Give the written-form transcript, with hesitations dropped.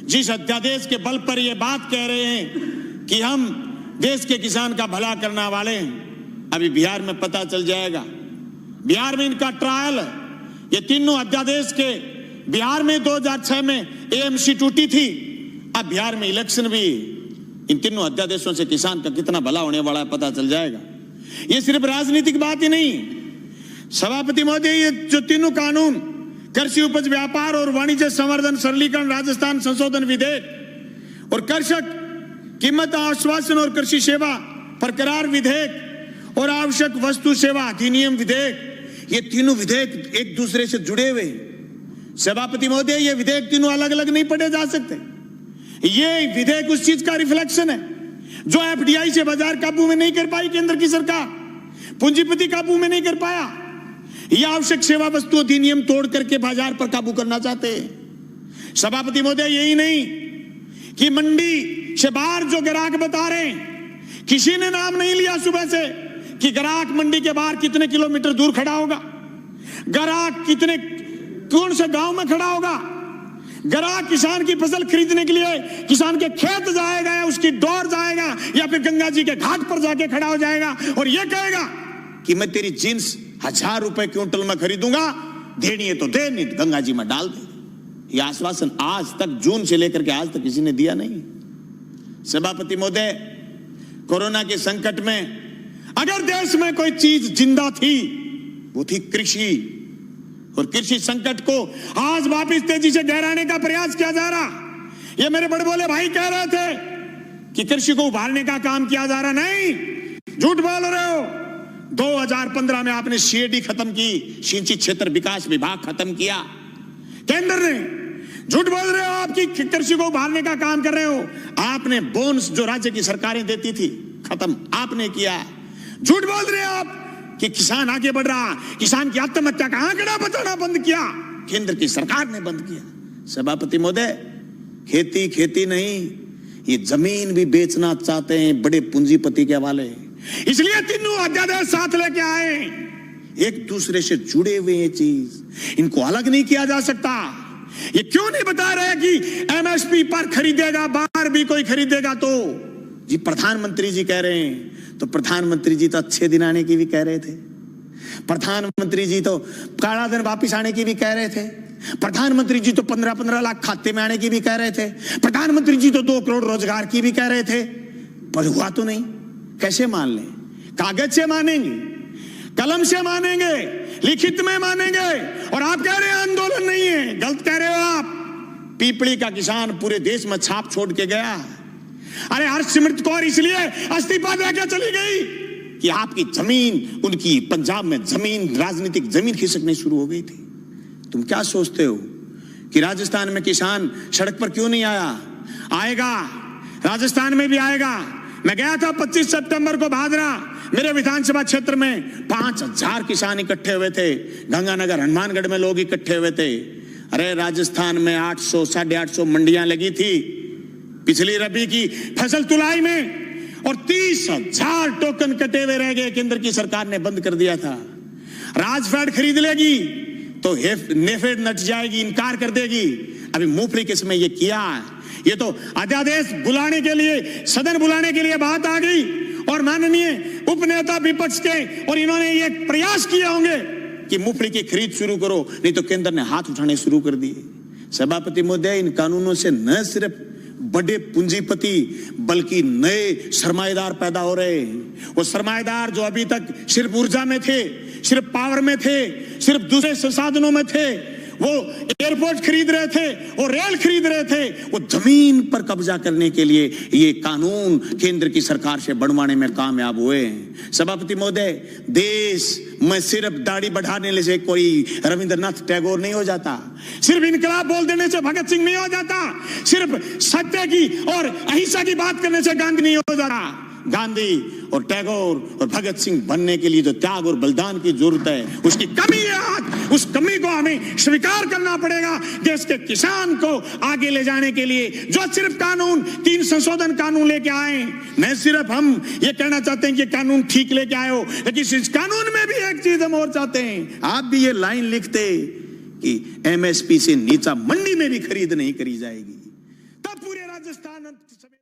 जिस अध्यादेश के बल पर ये बात कह रहे हैं कि हम देश के किसान का भला करने वाले हैं, अभी बिहार में पता चल जाएगा। बिहार में इनका ट्रायल है। ये तीनों अध्यादेश के बिहार में 2006 में एएमसी टूटी थी, अब बिहार में इलेक्शन भी, इन तीनों अध्यादेशों से किसान का कितना भला होने वाला है पता चल जाएगा। ये सिर्फ राजनीतिक बात ही नहीं, सभापति महोदय, ये जो तीनों कानून, कृषि उपज व्यापार और वाणिज्य संवर्धन सरलीकरण राजस्थान संशोधन विधेयक और कृषक कीमत आश्वासन और कृषि सेवा प्रकरार विधेयक और आवश्यक वस्तु सेवा अधिनियम विधेयक, ये तीनों विधेयक एक दूसरे से जुड़े हुए। सभापति महोदय, ये विधेयक तीनों अलग अलग नहीं पढ़े जा सकते। ये विधेयक उस चीज का रिफ्लेक्शन है जो एफडीआई से बाजार काबू में नहीं कर पाई केंद्र की सरकार, पूंजीपति काबू में नहीं कर पाया। ये आवश्यक सेवा वस्तु अधिनियम तोड़ करके बाजार पर काबू करना चाहते हैं। सभापति महोदय, यही नहीं कि मंडी से बाहर जो ग्राहक बता रहे हैं, किसी ने नाम नहीं लिया सुबह से कि ग्राहक मंडी के बाहर कितने किलोमीटर दूर खड़ा होगा, ग्राहक कितने कौन से गांव में खड़ा होगा, ग्राहक किसान की फसल खरीदने के लिए किसान के खेत जाएगा या उसकी डोर जाएगा या फिर गंगा जी के घाट पर जाके खड़ा हो जाएगा और यह कहेगा कि मैं तेरी जींस 1000 रुपए क्विंटल में खरीदूंगा, देनी है तो दे, नहीं तो गंगा जी में डाल दे। यह आश्वासन आज तक, जून से लेकर के आज तक किसी ने दिया नहीं। सभापति महोदय, कोरोना के संकट में अगर देश में कोई चीज जिंदा थी वो थी कृषि, और कृषि संकट को आज वापिस तेजी से गहराने का प्रयास किया जा रहा। ये मेरे बड़े बोले भाई कह रहे थे कि कृषि को उभारने का काम किया जा रहा, नहीं, झूठ बोल रहे हो। 2015 में आपने सीएडी खत्म की, सिंचित क्षेत्र विकास विभाग खत्म किया केंद्र ने। झूठ बोल रहे हो, आपकी कृषि को उभारने का काम कर रहे हो। आपने बोनस जो राज्य की सरकारें देती थी खत्म आपने किया। झूठ बोल रहे हो आप कि किसान आगे बढ़ रहा, किसान की आत्महत्या का आंकड़ा बताना बंद किया, केंद्र की सरकार ने बंद किया। सभापति महोदय, खेती खेती नहीं, ये जमीन भी बेचना चाहते हैं बड़े पूंजीपति के हवाले, इसलिए तीनों अध्यादेश साथ लेके आए। एक दूसरे से जुड़े हुए ये चीज, इनको अलग नहीं किया जा सकता। ये क्यों नहीं बता रहे कि एमएसपी पर खरीदेगा, बाहर भी कोई खरीदेगा तो जी प्रधानमंत्री जी कह रहे हैं, तो प्रधानमंत्री जी तो अच्छे दिन आने की भी कह रहे थे, प्रधानमंत्री जी तो काला धन वापिस आने की भी कह रहे थे, प्रधानमंत्री जी तो 15-15 लाख खाते में आने की भी कह रहे थे, प्रधानमंत्री जी तो 2 करोड़ रोजगार की भी कह रहे थे, पर हुआ तो नहीं। कैसे मान लें? कागज से मानेंगे, कलम से मानेंगे, लिखित में मानेंगे, और आप कह रहे हैं आंदोलन नहीं है। गलत कह रहे हो आप। पीपली का किसान पूरे देश में छाप छोड़ के गया। अरे हरसिमरत कौर इसलिए इस्तीफा देकर चली गई कि आपकी जमीन, उनकी पंजाब में जमीन, राजनीतिक जमीन खिसकनी शुरू हो गई थी। तुम क्या सोचते हो कि राजस्थान में किसान सड़क पर क्यों नहीं आया? आएगा, राजस्थान में भी आएगा। मैं गया था 25 सितंबर को भादरा, मेरे विधानसभा क्षेत्र में 5000 किसान इकट्ठे हुए थे, गंगानगर हनुमानगढ़ में लोग इकट्ठे हुए थे। अरे राजस्थान में 800 850 मंडियां लगी थी पिछली रबी की फसल तुलाई में, और 30,000 टोकन कटे हुए रह गए, केंद्र की सरकार ने बंद कर दिया था। राजफेड खरीद लेगी तो नेफेड नट जाएगी, इनकार कर देगी। अभी मूंगफली के समय ये किया, ये तो अध्यादेश बुलाने के लिए, सदन बुलाने के लिए बात आ गई, और माननीय उपनेता विपक्ष के और इन्होंने ये प्रयास किए होंगे कि मूंगफली की खरीद शुरू करो, नहीं तो केंद्र ने हाथ उठाने शुरू कर दिए। सभापति महोदय, इन कानूनों से न सिर्फ बड़े पूंजीपति बल्कि नए सरमाएदार पैदा हो रहे हैं। वो सरमाएदार जो अभी तक सिर्फ ऊर्जा में थे, सिर्फ पावर में थे, सिर्फ दूसरे संसाधनों में थे, वो एयरपोर्ट खरीद रहे थे, वो रेल खरीद रहे थे, वो जमीन पर कब्जा करने के लिए ये कानून केंद्र की सरकार से बनवाने में कामयाब हुए हैं। सभापति महोदय, देश में सिर्फ दाढ़ी बढ़ाने से कोई रविंद्रनाथ टैगोर नहीं हो जाता, सिर्फ इनकलाब बोल देने से भगत सिंह नहीं हो जाता, सिर्फ सत्य की और अहिंसा की बात करने से गांधी नहीं हो जाता। गांधी और टैगोर और भगत सिंह बनने के लिए जो त्याग और बलिदान की जरूरत है, उसकी कमी है आज। उस कमी को हमें स्वीकार करना पड़ेगा। देश के किसान को आगे ले जाने के लिए जो सिर्फ कानून, 3 संशोधन कानून लेके आए, न सिर्फ हम ये कहना चाहते हैं कि कानून ठीक लेके आए हो, लेकिन इस कानून में भी एक चीज हम और चाहते हैं, आप भी ये लाइन लिखते कि एमएसपी से नीचा मंडी में भी खरीद नहीं करी जाएगी। राजस्थान समेत